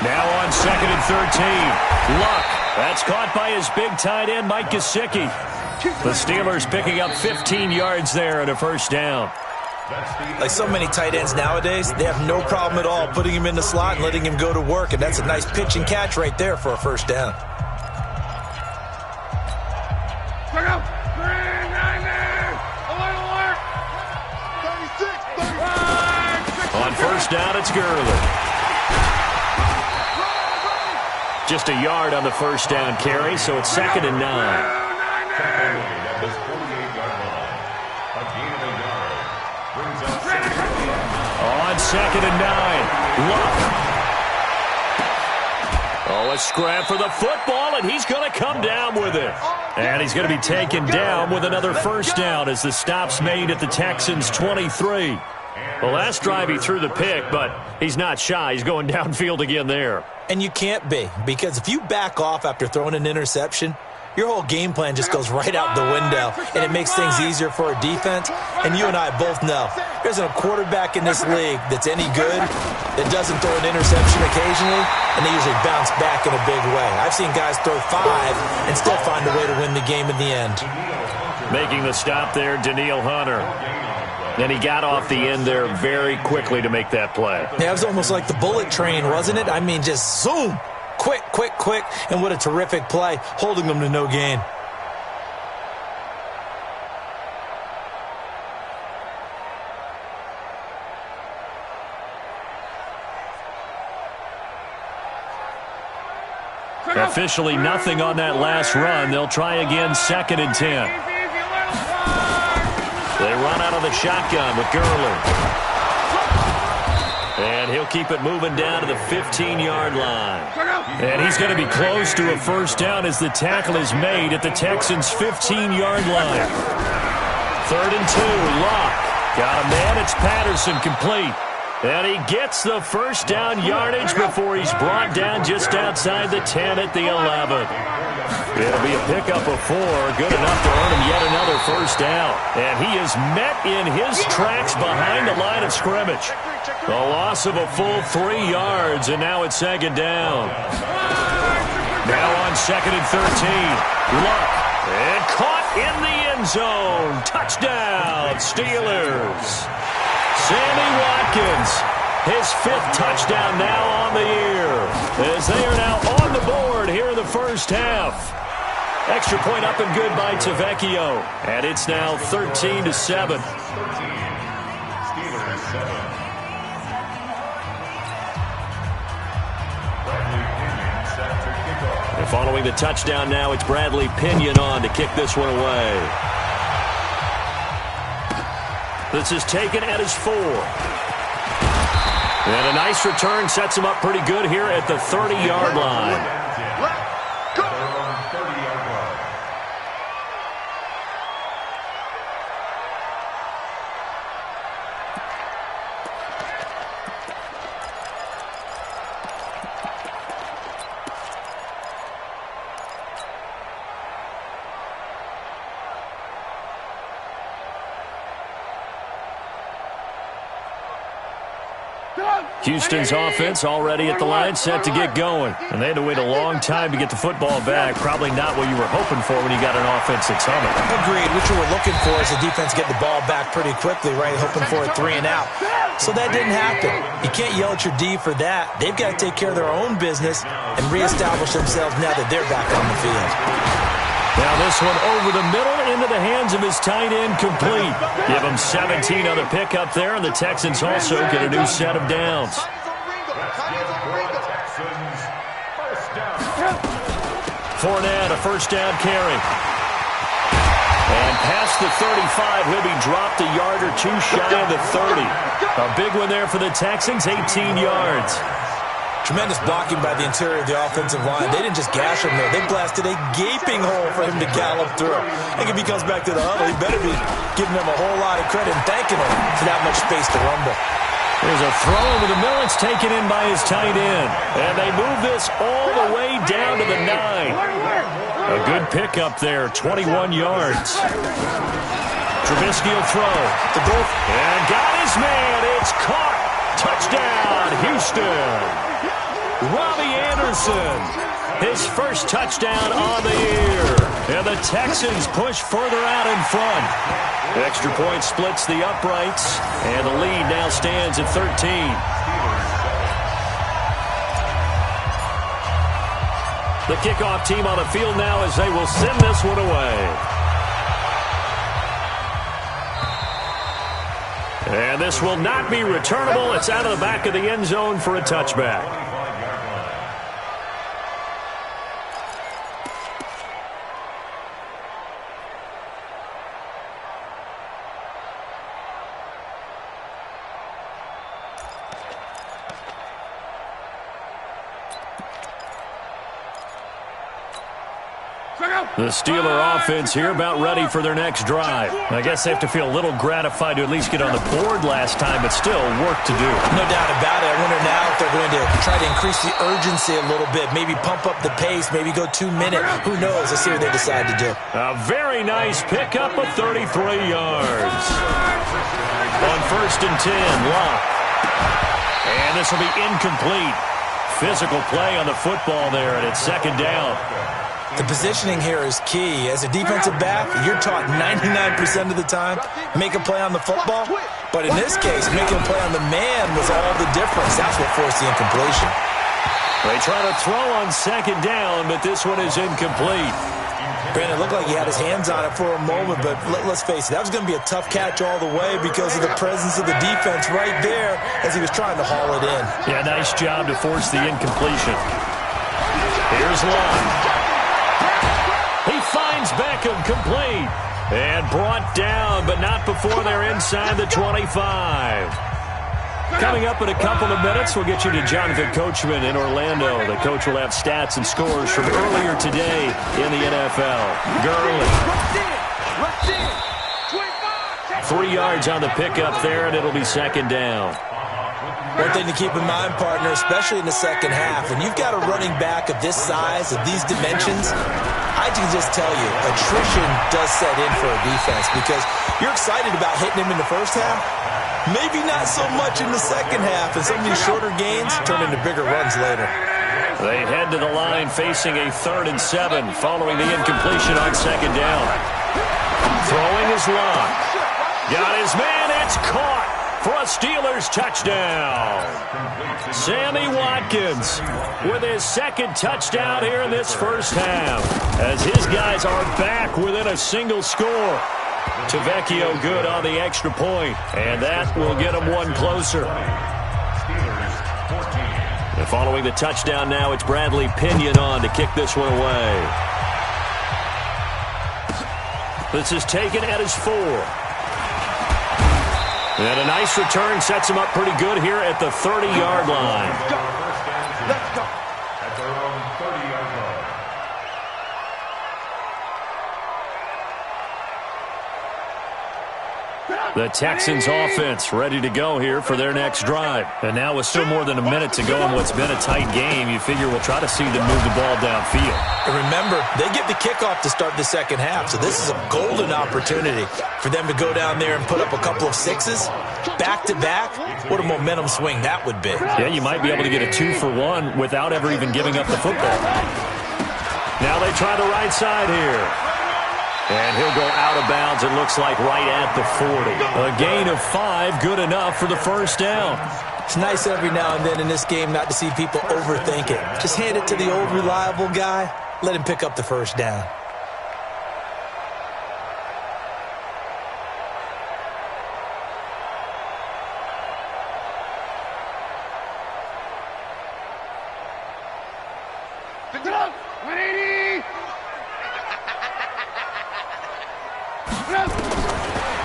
Now on 2nd and 13. Luck. That's caught by his big tight end, Mike Gesicki. The Steelers picking up 15 yards there and a first down. Like so many tight ends nowadays, they have no problem at all putting him in the slot and letting him go to work, and that's a nice pitch and catch right there for a first down. On first down, it's Gurley. Just a yard on the first down carry, so it's 2nd and 9. On 2nd and 9, Luck. Oh, a scrap for the football, and he's going to come down with it. And he's going to be taken down with another first down as the stop's made at the Texans' 23. The last drive he threw the pick, but he's not shy. He's going downfield again there. And you can't be, because if you back off after throwing an interception, your whole game plan just goes right out the window, and it makes things easier for a defense. And you and I both know there isn't a quarterback in this league that's any good that doesn't throw an interception occasionally, and they usually bounce back in a big way. I've seen guys throw 5 and still find a way to win the game in the end. Making the stop there, Danielle Hunter. And he got off the end there very quickly to make that play. Yeah, it was almost like the bullet train, wasn't it? I mean, just zoom. Quick, quick, quick. And what a terrific play, holding them to no gain. Officially nothing on that last run. They'll try again, 2nd and 10. They run out of the shotgun with Gurley. And he'll keep it moving down to the 15-yard line. And he's going to be close to a first down as the tackle is made at the Texans' 15-yard line. 3rd and 2, Luck. Got a man, it's Patterson, complete. And he gets the first down yardage before he's brought down just outside the 10 at the 11. It'll be a pickup of 4, good enough to earn him yet another first down. And he is met in his tracks behind the line of scrimmage. A loss of a full 3 yards, and now it's 2nd down. Now on 2nd and 13, Luck. And caught in the end zone. Touchdown, Steelers. Sammy Watkins, his 5th touchdown now on the year, as they are now on the board here in the first half. Extra point up and good by Tavecchio, and it's now 13-7. And following the touchdown now, it's Bradley Pinion on to kick this one away. This is taken at his 4. And a nice return sets him up pretty good here at the 30-yard line. Houston's offense already at the line, set to get going. And they had to wait a long time to get the football back. Probably not what you were hoping for when you got an offense that's humming. Agreed. What you were looking for is the defense get the ball back pretty quickly, right? Hoping for a 3 and out. So that didn't happen. You can't yell at your D for that. They've got to take care of their own business and reestablish themselves now that they're back on the field. Now this one over the middle into the hands of his tight end, complete. Give him 17 on the pickup there, and the Texans also get a new set of downs. Fournette, a first down carry. And past the 35, he'll be dropped a yard or 2 shy of the 30. A big one there for the Texans, 18 yards. Tremendous blocking by the interior of the offensive line. They didn't just gash him there. They blasted a gaping hole for him to gallop through. I think if he comes back to the huddle, he better be giving them a whole lot of credit and thanking him for that much space to rumble. There's a throw over the middle. It's taken in by his tight end. And they move this all the way down to the 9. A good pickup there, 21 yards. Trubisky will throw. And got his man. It's caught Touchdown, Houston. Robbie Anderson, his first touchdown on the year. And the Texans push further out in front. The extra point splits the uprights, and the lead now stands at 13. The kickoff team on the field now as they will send this one away. And this will not be returnable. It's out of the back of the end zone for a touchback. The Steeler offense here about ready for their next drive. I guess they have to feel a little gratified to at least get on the board last time, but still work to do. No doubt about it. I wonder now if they're going to try to increase the urgency a little bit, maybe pump up the pace, maybe go 2 minutes. Who knows? Let's see what they decide to do. A very nice pickup of 33 yards. On 1st and 10, Locke. And this will be incomplete. Physical play on the football there, and it's 2nd down. The positioning here is key. As a defensive back, you're taught 99% of the time, make a play on the football. But in this case, making a play on the man was all the difference. That's what forced the incompletion. They try to throw on 2nd down, but this one is incomplete. Brandon, it looked like he had his hands on it for a moment, but let's face it, that was going to be a tough catch all the way because of the presence of the defense right there as he was trying to haul it in. Yeah, nice job to force the incompletion. Here's Long. He finds Beckham complete and brought down, but not before they're inside the 25. Coming up in a couple of minutes, we'll get you to Jonathan Coachman in Orlando. The coach will have stats and scores from earlier today in the NFL. Gurley. 3 yards on the pickup there, and it'll be 2nd down. One thing to keep in mind, partner, especially in the second half, when you've got a running back of this size, of these dimensions, I can just tell you, attrition does set in for a defense because you're excited about hitting him in the first half. Maybe not so much in the second half, and some of these shorter gains turn into bigger runs later. They head to the line facing a 3rd and 7 following the incompletion on 2nd down. Throwing is Locke. Got his man, it's caught for a Steelers touchdown. Sammy Watkins with his 2nd touchdown here in this first half as his guys are back within a single score. Tavecchio good on the extra point, and that will get them one closer. And following the touchdown now, it's Bradley Pinion on to kick this one away. This is taken at his 4. And a nice return sets him up pretty good here at the 30-yard line. Let's go. At their own 30-yard line. The Texans offense ready to go here for their next drive. And now with still more than a minute to go in what's been a tight game, you figure we'll try to see them move the ball downfield. And remember, they get the kickoff to start the second half, so this is a golden opportunity for them to go down there and put up a couple of 6s back-to-back. What a momentum swing that would be. Yeah, you might be able to get a 2-for-1 without ever even giving up the football. Now they try the right side here. And he'll go out of bounds, it looks like, right at the 40. A gain of 5, good enough for the first down. It's nice every now and then in this game not to see people overthink it. Just hand it to the old reliable guy. Let him pick up the first down.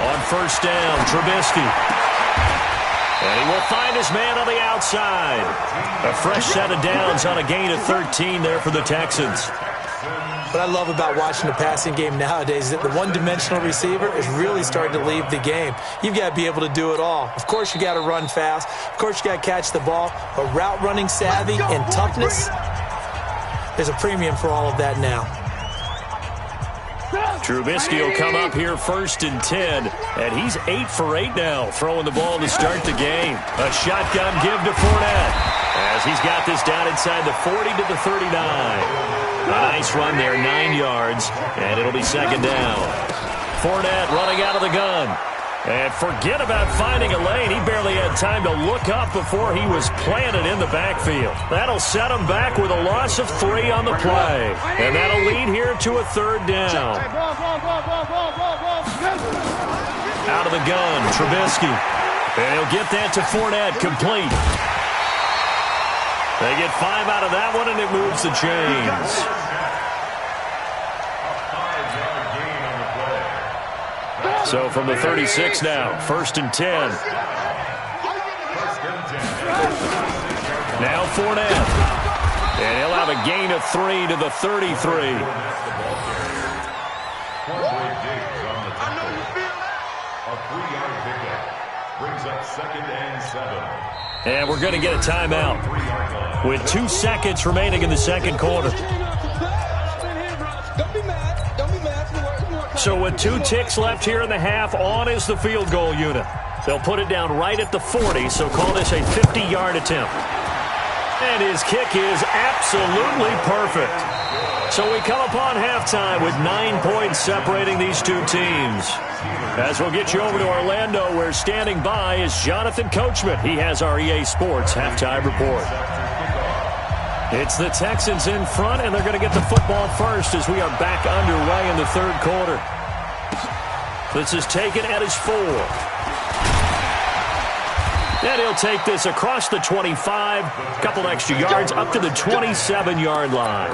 On first down, Trubisky. And he will find his man on the outside. A fresh set of downs on a gain of 13 there for the Texans. What I love about watching the passing game nowadays is that the one-dimensional receiver is really starting to leave the game. You've got to be able to do it all. Of course, you got to run fast. Of course, you got to catch the ball. But route running savvy and toughness, there's a premium for all of that now. Trubisky will come up here 1st and 10, and he's 8 for 8 now, throwing the ball to start the game. A shotgun give to Fournette as he's got this down inside the 40 to the 39. A nice run there, 9 yards, and it'll be 2nd down. Fournette running out of the gun. And forget about finding a lane. He barely had time to look up before he was planted in the backfield. That'll set him back with a loss of 3 on the play. And that'll lead here to a 3rd down. Out of the gun, Trubisky. And he'll get that to Fournette, complete. They get 5 out of that one, and it moves the chains. So from the 36 now, 1st and 10. Now Fournette. And he'll have a gain of 3 to the 33. And we're going to get a timeout with 2 seconds remaining in the 2nd quarter. So with 2 ticks left here in the half, on is the field goal unit. They'll put it down right at the 40, so call this a 50-yard attempt. And his kick is absolutely perfect. So we come upon halftime with 9 points separating these 2 teams. As we'll get you over to Orlando, where standing by is Jonathan Coachman. He has our EA Sports halftime report. It's the Texans in front, and they're going to get the football first as we are back underway in the 3rd quarter. This is taken at his 4. And he'll take this across the 25, couple extra yards, up to the 27-yard line.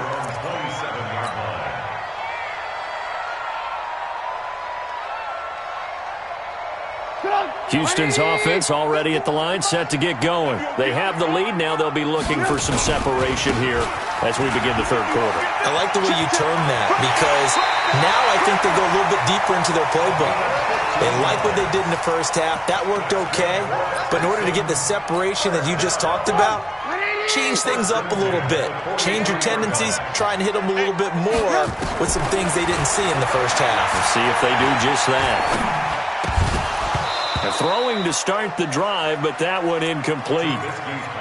Houston's offense already at the line, set to get going. They have the lead. Now they'll be looking for some separation here as we begin the 3rd quarter. I like the way you term that, because now I think they'll go a little bit deeper into their playbook. They like what they did in the 1st half. That worked okay. But in order to get the separation that you just talked about, change things up a little bit. Change your tendencies. Try and hit them a little bit more with some things they didn't see in the 1st half. Let's see if they do just that. Throwing to start the drive, but that one incomplete.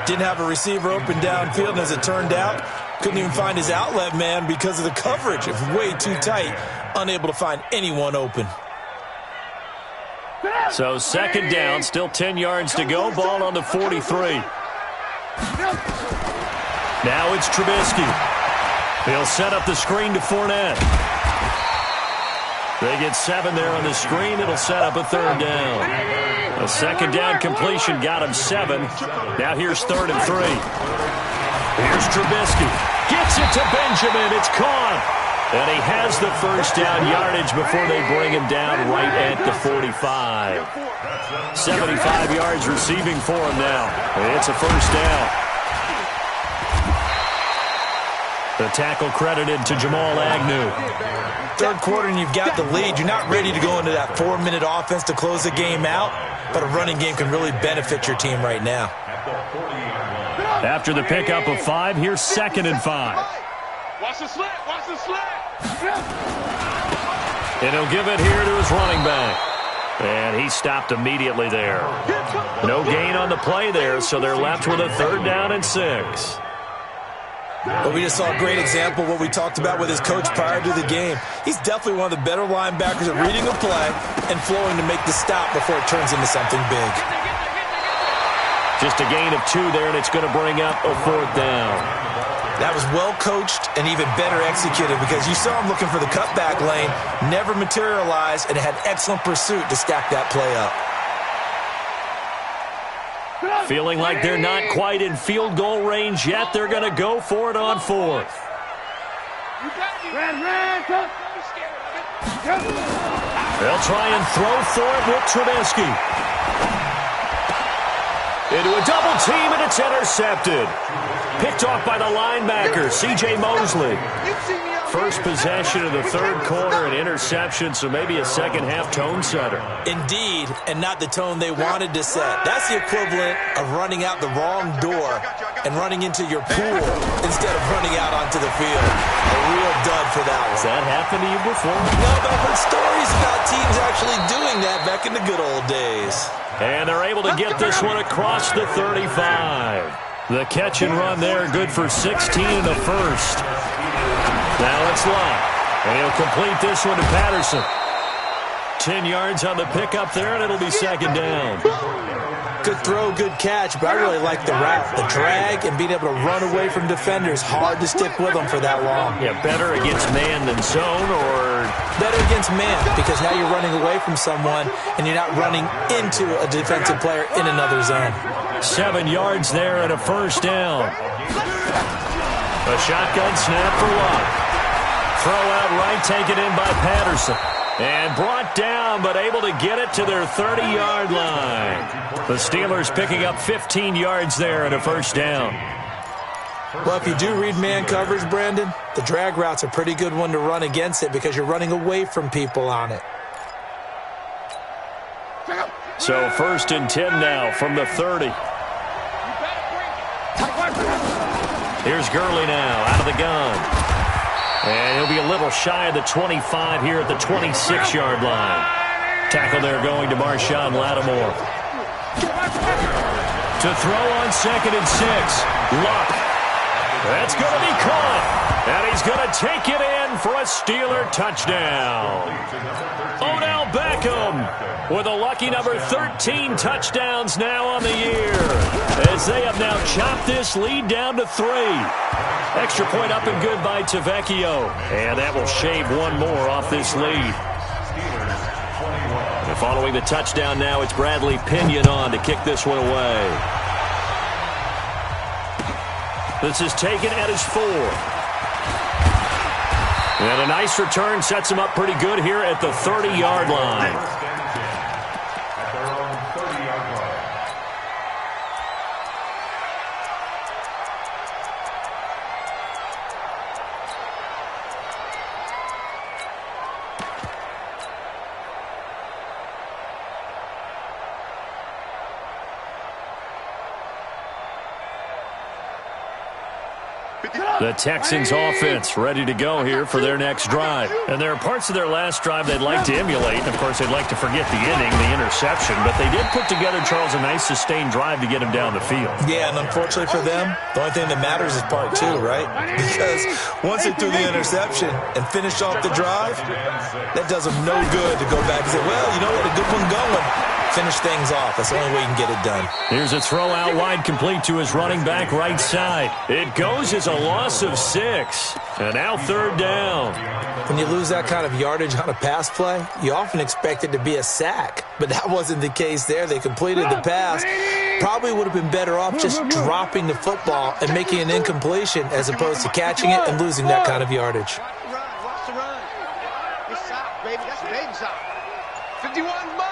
Didn't have a receiver open downfield, and as it turned out, couldn't even find his outlet man because of the coverage. It was way too tight, unable to find anyone open. So 2nd down, still 10 yards to go, ball on the 43. Now it's Trubisky. He'll set up the screen to Fournette. They get 7 there on the screen. It'll set up a 3rd down. A 2nd down completion got him 7. Now here's 3rd and 3. Here's Trubisky. Gets it to Benjamin. It's caught. And he has the 1st down yardage before they bring him down right at the 45. 75 yards receiving for him now. It's a 1st down. The tackle credited to Jamal Agnew. 3rd quarter and you've got the lead. You're not ready to go into that 4-minute offense to close the game out, but a running game can really benefit your team right now. After the pickup of 5, here's 2nd and 5. Watch the slant, watch the slant. And he'll give it here to his running back. And he stopped immediately there. No gain on the play there, so they're left with a 3rd down and 6. But we just saw a great example of what we talked about with his coach prior to the game. He's definitely one of the better linebackers at reading a play and flowing to make the stop before it turns into something big. Just a gain of 2 there, and it's going to bring up a 4th down. That was well coached and even better executed, because you saw him looking for the cutback lane, never materialized, and had excellent pursuit to stack that play up. Feeling like they're not quite in field goal range yet. They're going to go for it on 4th. They'll try and throw for it with Trubisky. Into a double team, and it's intercepted. Picked off by the linebacker, C.J. Mosley. First possession of the 3rd quarter, an interception, so maybe a 2nd half tone setter. Indeed, and not the tone they wanted to set. That's the equivalent of running out the wrong door and running into your pool instead of running out onto the field. A real dud for that one. Has that happened to you before? No, but I've heard stories about teams actually doing that back in the good old days. And they're able to get this one across the 35. The catch and run there, good for 16 in the first. Now it's Lott, and he'll complete this one to Patterson. 10 yards on the pickup there, and it'll be second down. Good throw, good catch, but I really like the route. The drag and being able to run away from defenders. Hard to stick with them for that long. Yeah, better against man than zone, or better against man, because now you're running away from someone and you're not running into a defensive player in another zone. 7 yards there and a first down. A shotgun snap for Lott. Throw out right, taken in by Patterson. And brought down, but able to get it to their 30-yard line. The Steelers picking up 15 yards there and a first down. Well, if you do read man coverage, Brandon, the drag route's a pretty good one to run against it because you're running away from people on it. So first and 10 now from the 30. Here's Gurley now out of the gun. And he'll be a little shy of the 25 here at the 26-yard line. Tackle there going to Marshawn Lattimore. To throw on second and 6. Luck. That's going to be caught. And he's going to take it in for a Steeler touchdown. Odell Beckham with a lucky number 13 touchdowns now on the year, as they have now chopped this lead down to 3. Extra point up and good by Tavecchio. And that will shave one more off this lead. And following the touchdown now, it's Bradley Pinion on to kick this one away. This is taken at his 4. And a nice return sets him up pretty good here at the 30-yard line. The Texans offense ready to go here for their next drive. And there are parts of their last drive they'd like to emulate. And of course, they'd like to forget the inning, the interception. But they did put together, Charles, a nice sustained drive to get him down the field. Yeah, and unfortunately for them, the only thing that matters is part 2, right? Because once they threw the interception and finished off the drive, that does them no good to go back and say, well, you know what, a good one going. Finish things off. That's the only way you can get it done. Here's a throw out wide, complete to his running back right side. It goes as a loss of 6. And now third down. When you lose that kind of yardage on a pass play, you often expect it to be a sack. But that wasn't the case there. They completed the pass. Probably would have been better off just dropping the football and making an incompletion as opposed to catching it and losing that kind of yardage. Watch the run. It's sock, baby. That's a baby sock. 51, Mike.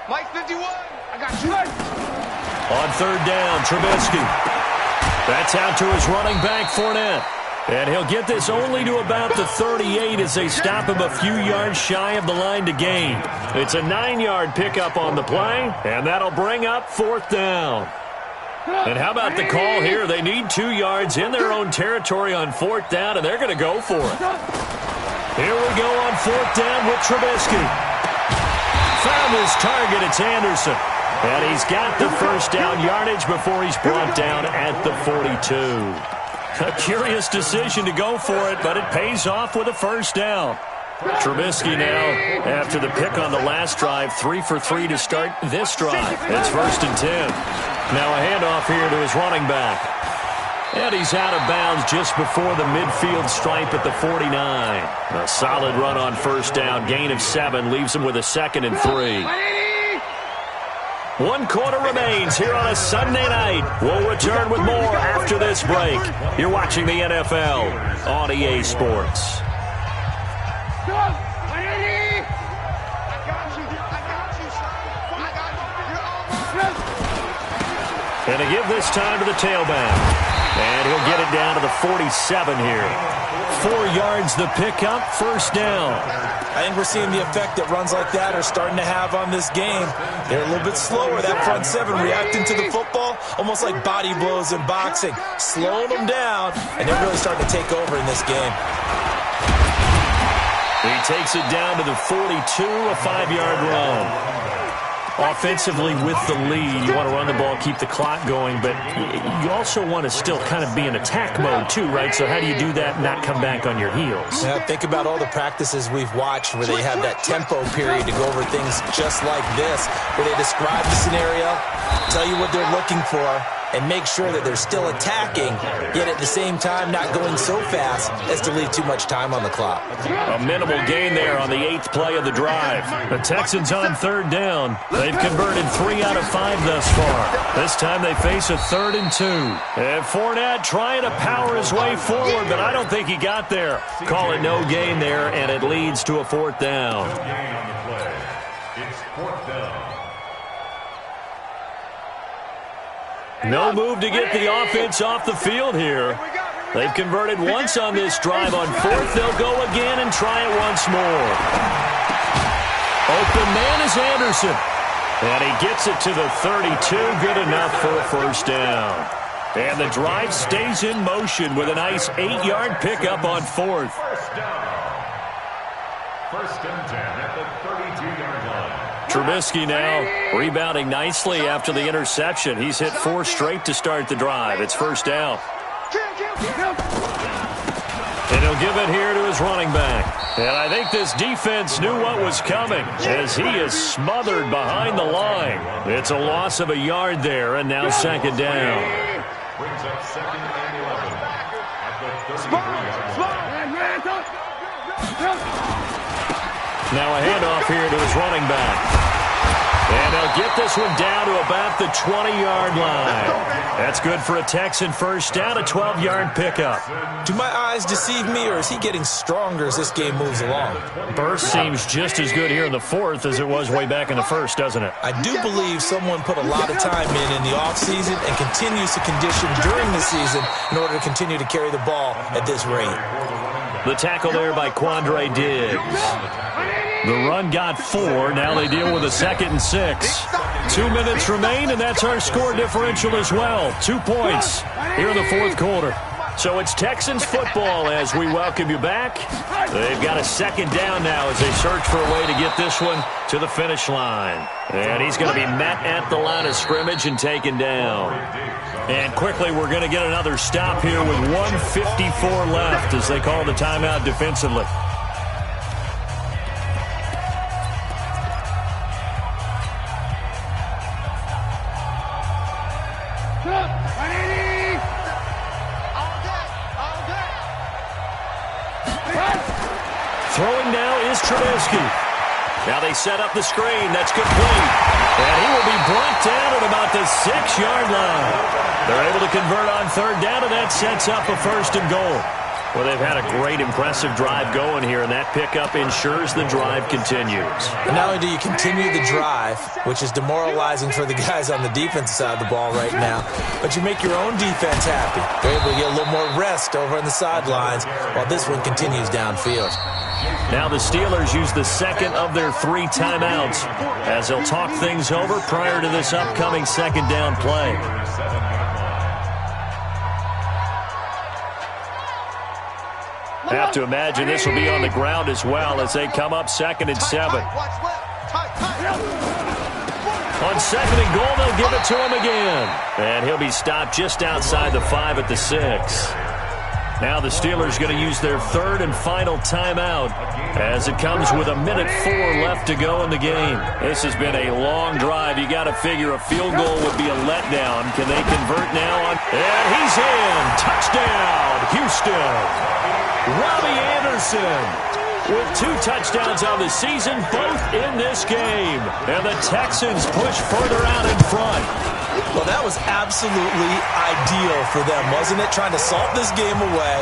Mike 51. I got you. On third down, Trubisky. That's out to his running back, Fournette. And he'll get this only to about the 38 as they stop him a few yards shy of the line to gain. It's a 9-yard pickup on the play, and that'll bring up fourth down. And how about the call here? They need 2 yards in their own territory on fourth down, and they're going to go for it. Here we go on fourth down with Trubisky. Found his target. It's Anderson. And he's got the first down yardage before he's brought down at the 42. A curious decision to go for it, but it pays off with a first down. Trubisky now, after the pick on the last drive, 3 for 3 to start this drive. It's first and 10. Now a handoff here to his running back. And he's out of bounds just before the midfield stripe at the 49. A solid run on first down. Gain of 7 leaves him with a 2nd and 3. 1 quarter remains here on a Sunday night. We'll return with more after this break. You're watching the NFL on EA Sports. And to give this time to the tailback. And he'll get it down to the 47 here. 4 yards the pickup, first down. I think we're seeing the effect that runs like that are starting to have on this game. They're a little bit slower, that front seven, reacting to the football, almost like body blows in boxing, slowing them down, and they're really starting to take over in this game. He takes it down to the 42, a 5-yard run. Offensively with the lead, you want to run the ball, keep the clock going, but you also want to still kind of be in attack mode too, right? So how do you do that and not come back on your heels? Yeah, think about all the practices we've watched where they have that tempo period to go over things just like this, where they describe the scenario, tell you what they're looking for, and make sure that they're still attacking, yet at the same time not going so fast as to leave too much time on the clock. A minimal gain there on the 8th play of the drive. The Texans on 3rd down. They've converted 3 out of 5 thus far. This time they face a 3rd and 2. And Fournette trying to power his way forward, but I don't think he got there. Call it no gain there, and it leads to a 4th down. It's 4th down. No move to get the offense off the field here. They've converted once on this drive. On 4th, they'll go again and try it once more. Open man is Anderson. And he gets it to the 32. Good enough for a first down. And the drive stays in motion with a nice 8-yard pickup on 4th. First down. 1st and 10 at the 32-yard line. Trubisky now rebounding nicely after the interception. He's hit 4 straight to start the drive. It's first down. And he'll give it here to his running back. And I think this defense knew what was coming as he is smothered behind the line. It's a loss of a yard there, and now 2nd down. Brings up 2nd and 11 at the 33-yard line. Now a handoff here to his running back. And they'll get this one down to about the 20-yard line. That's good for a Texan first down, a 12-yard pickup. Do my eyes deceive me, or is he getting stronger as this game moves along? Burst seems just as good here in the 4th as it was way back in the 1st, doesn't it? I do believe someone put a lot of time in the offseason and continues to condition during the season in order to continue to carry the ball at this rate. The tackle there by Quandre Diggs. The run got 4. Now they deal with a 2nd and 6. 2 minutes remain, and that's our score differential as well. 2 points here in the 4th quarter. So it's Texans football as we welcome you back. They've got a 2nd down now as they search for a way to get this one to the finish line. And he's going to be met at the line of scrimmage and taken down. And quickly, we're going to get another stop here with 1:54 left as they call the timeout defensively. Throwing now is Trubisky. Now they set up the screen. That's complete. And he will be brought down at about the 6-yard line. They're able to convert on 3rd down, and that sets up a 1st and goal. Well, they've had a great, impressive drive going here, and that pickup ensures the drive continues. And not only do you continue the drive, which is demoralizing for the guys on the defensive side of the ball right now, but you make your own defense happy. They're able to get a little more rest over on the sidelines while this one continues downfield. Now the Steelers use the 2nd of their 3 timeouts as they'll talk things over prior to this upcoming 2nd down play. I have to imagine this will be on the ground as well as they come up 2nd and 7. On 2nd and goal, they'll give it to him again. And he'll be stopped just outside the 5 at the 6. Now the Steelers going to use their 3rd and final timeout as it comes with 1:04 left to go in the game. This has been a long drive. You got to figure a field goal would be a letdown. Can they convert now? And he's in. Touchdown, Houston. Robbie Anderson with 2 touchdowns on the season, both in this game. And the Texans push further out in front. Well, that was absolutely ideal for them, wasn't it? Trying to salt this game away.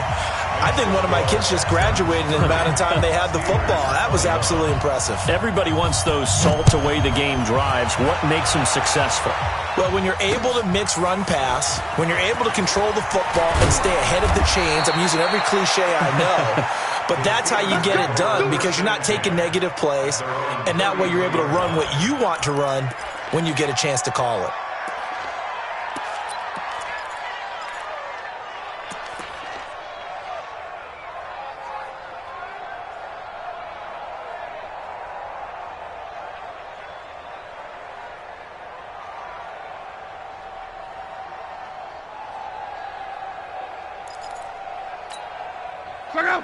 I think one of my kids just graduated in the amount of time they had the football. That was absolutely impressive. Everybody wants those salt-away-the-game drives. What makes them successful? Well, when you're able to mix run-pass, when you're able to control the football and stay ahead of the chains, I'm using every cliche I know, but that's how you get it done because you're not taking negative plays, and that way you're able to run what you want to run when you get a chance to call it.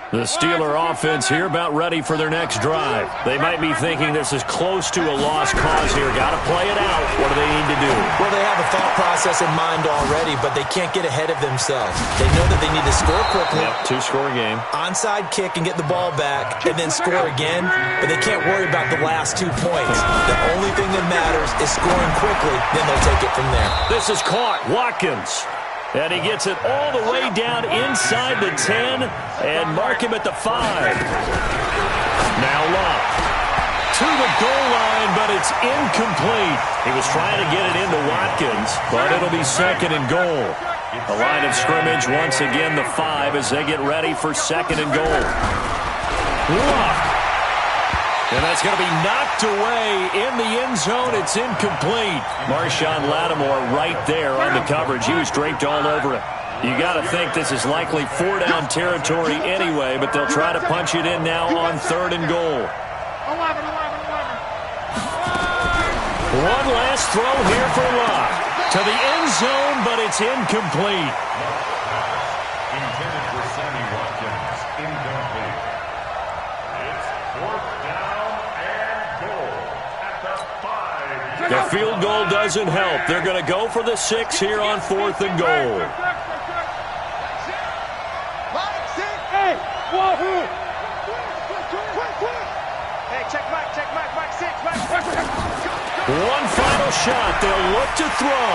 The Steeler offense here about ready for their next drive. They might be thinking this is close to a lost cause here. Got to play it out. What do they need to do? Well, they have a thought process in mind already, but they can't get ahead of themselves. They know that they need to score quickly. Yep, two-score game. Onside kick and get the ball back and then score again, but they can't worry about the last 2 points. The only thing that matters is scoring quickly, then they'll take it from there. This is caught. Watkins. And he gets it all the way down inside the 10 and mark him at the 5. Now Locke to the goal line, but it's incomplete. He was trying to get it into Watkins, but it'll be second and goal. The line of scrimmage once again the 5 as they get ready for second and goal. Locke. And that's going to be knocked away in the end zone. It's incomplete. Marshawn Lattimore right there on the coverage. He was draped all over it. You got to think this is likely 4-down territory anyway, but they'll try to punch it in now on third and goal. One last throw here for Locke. To the end zone, but it's incomplete. Intended for Sammy Watkins. Incomplete. It's 4th down and goal at the 5. The field goal doesn't help. They're going to go for the 6 here on 4th and goal. One final shot. They'll look to throw.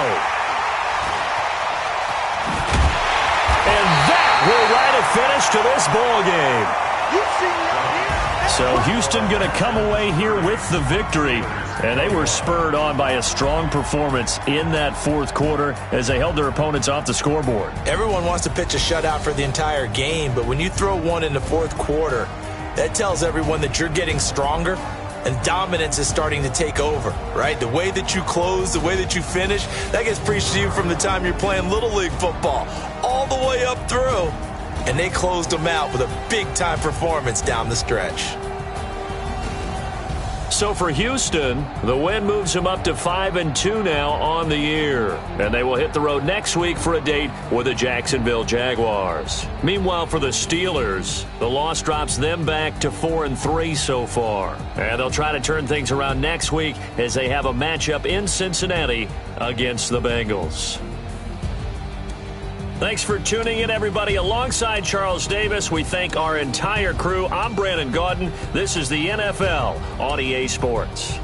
And that will write a finish to this ball game. So Houston going to come away here with the victory. And they were spurred on by a strong performance in that fourth quarter as they held their opponents off the scoreboard. Everyone wants to pitch a shutout for the entire game, but when you throw one in the fourth quarter, that tells everyone that you're getting stronger and dominance is starting to take over, right? The way that you close, the way that you finish, that gets preached to you from the time you're playing Little League football all the way up through. And they closed them out with a big-time performance down the stretch. So for Houston, the win moves them up to 5-2 now on the year. And they will hit the road next week for a date with the Jacksonville Jaguars. Meanwhile, for the Steelers, the loss drops them back to 4-3 so far. And they'll try to turn things around next week as they have a matchup in Cincinnati against the Bengals. Thanks for tuning in, everybody. Alongside Charles Davis, we thank our entire crew. I'm Brandon Gaudin. This is the NFL on EA Sports.